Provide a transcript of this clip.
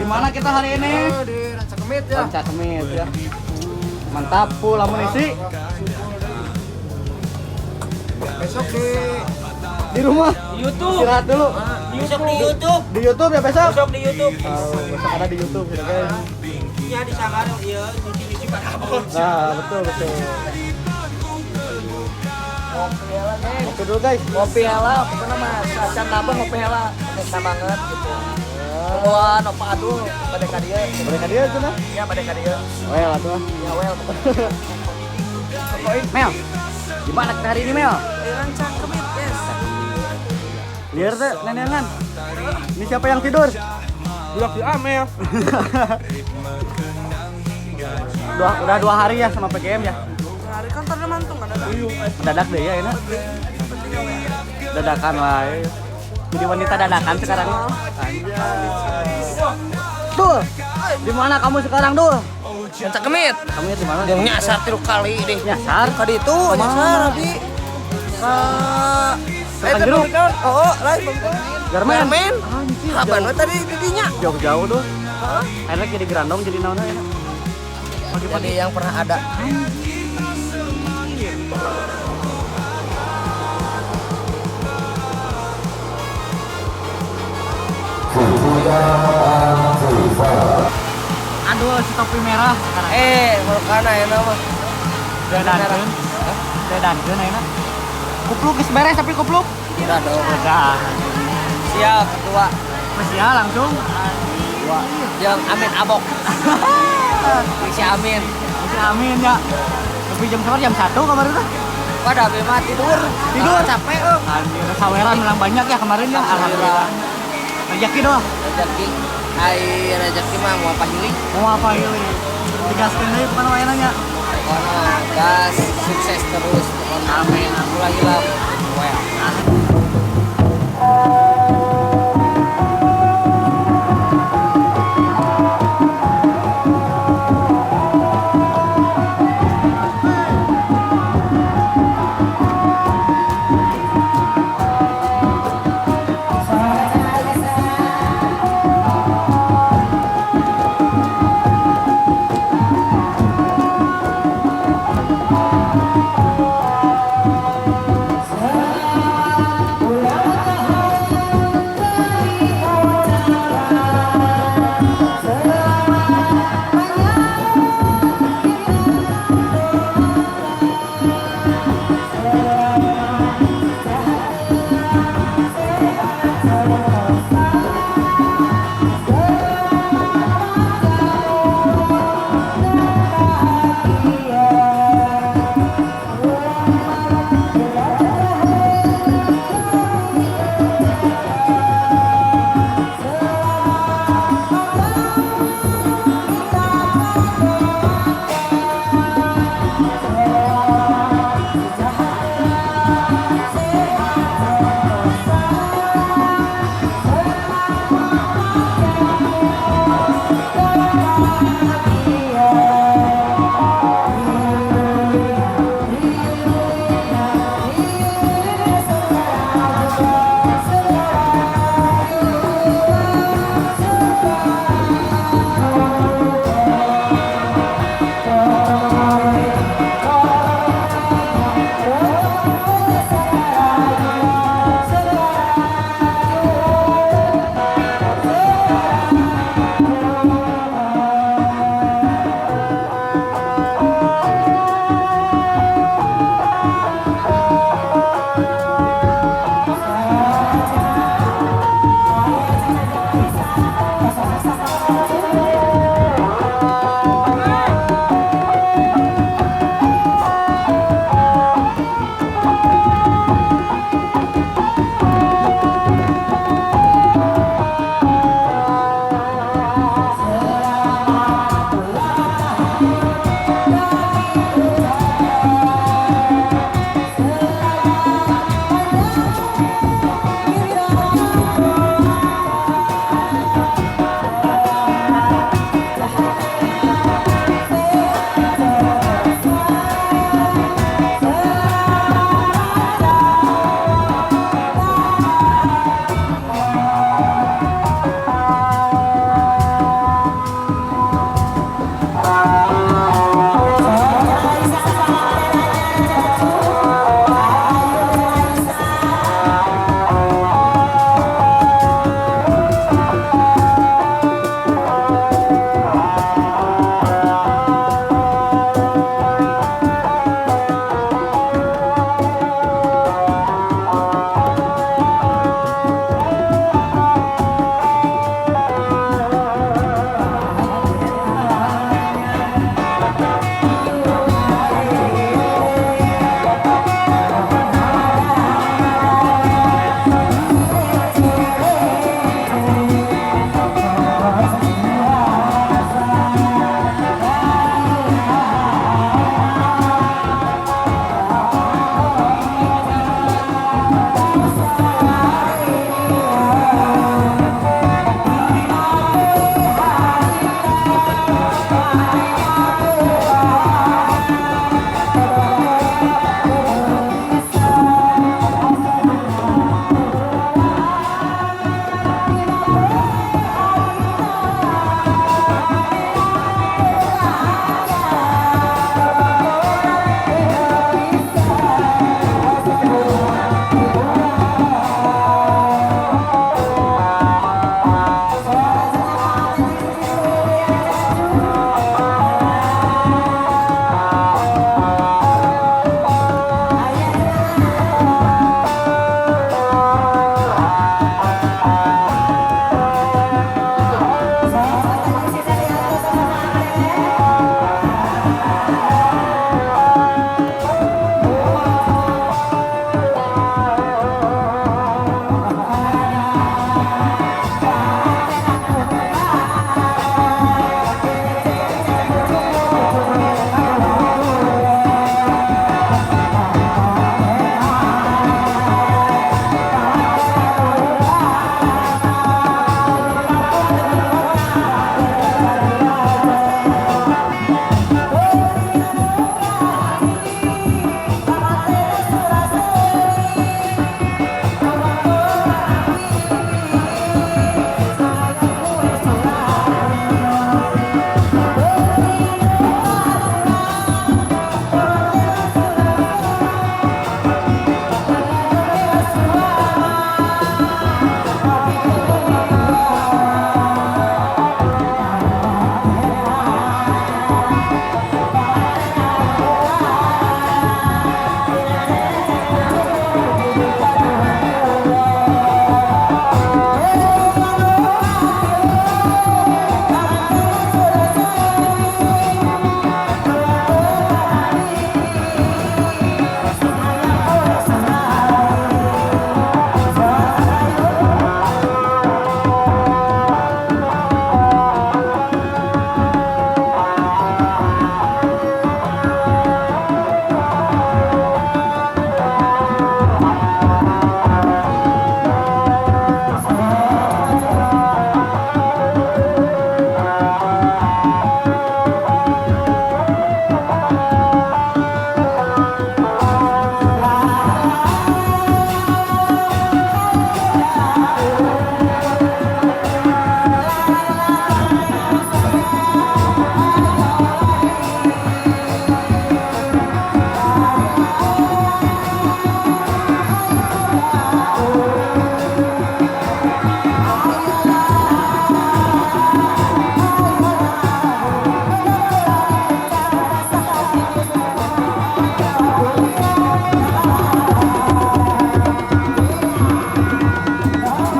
mana kita hari ini? Di Rancakemit ya. Rancakemit ya. Mantap, full amunisi. Besok Di rumah. Di YouTube. Istirahat dulu. Besok di YouTube. Di YouTube ya besok? Besok di YouTube. Oh, besok ada di YouTube gitu kan. Ya di Sanggar ya, di Parabon. Nah, betul. Oke dulu guys. ngopi hela, pokoknya mah sacan nambah ngopi hela, enak banget gitu. Wah, nopa aduh, pada kadia. Mereka dia itu nah. Ya pada kadia. Well atuh. Ya well. Mel. Gimana kita hari ini Mel? Rancakemit, guys. Liar teh nenengan. Ini siapa yang tidur? Bulak di Amel. Udah 2 hari ya sama PGM ya. Hari kan tadi mantung ada. Dadak deh ya ini. Dadakan lah. Ya. Jadi wanita dadakan sekarang. Anjay. Dul. Di mana kamu sekarang, Dul? Rancakemit. Kamu di mana? Yang nyasar 3 kali deh. Nyasar. Tadi itu nyasar abi. Tekan jeruk. Oh, lain Garmen. Anjir. Kapan we tadi didinya? Jauh-jauh tuh. Enak jadi gerandong jadi naon enak. Jadi yang pernah ada. Aduh, si topi merah sekarang. Mulkana ya nama. Dankeun ayeuna. Kupluk geus beres tapi kupluk. Udah dong. Udah. Siap ketua. Spesial langsung. Wah, Yang Amin Abok. Si Amin. si Amin ya. Tapi jam berapa? Jam 1 kemarin tuh. Pada Bema tidur. Capek Anjir, saweran menang banyak ya kemarin ya. Alhamdulillah. Rezeki doang. Rezeki. Rezeki mah mau apa hiling? Mau apa ini? Digaskeun deui bukan wae nanya. Pokoknya gas sukses terus. Amin. Aku lagi lah. Well.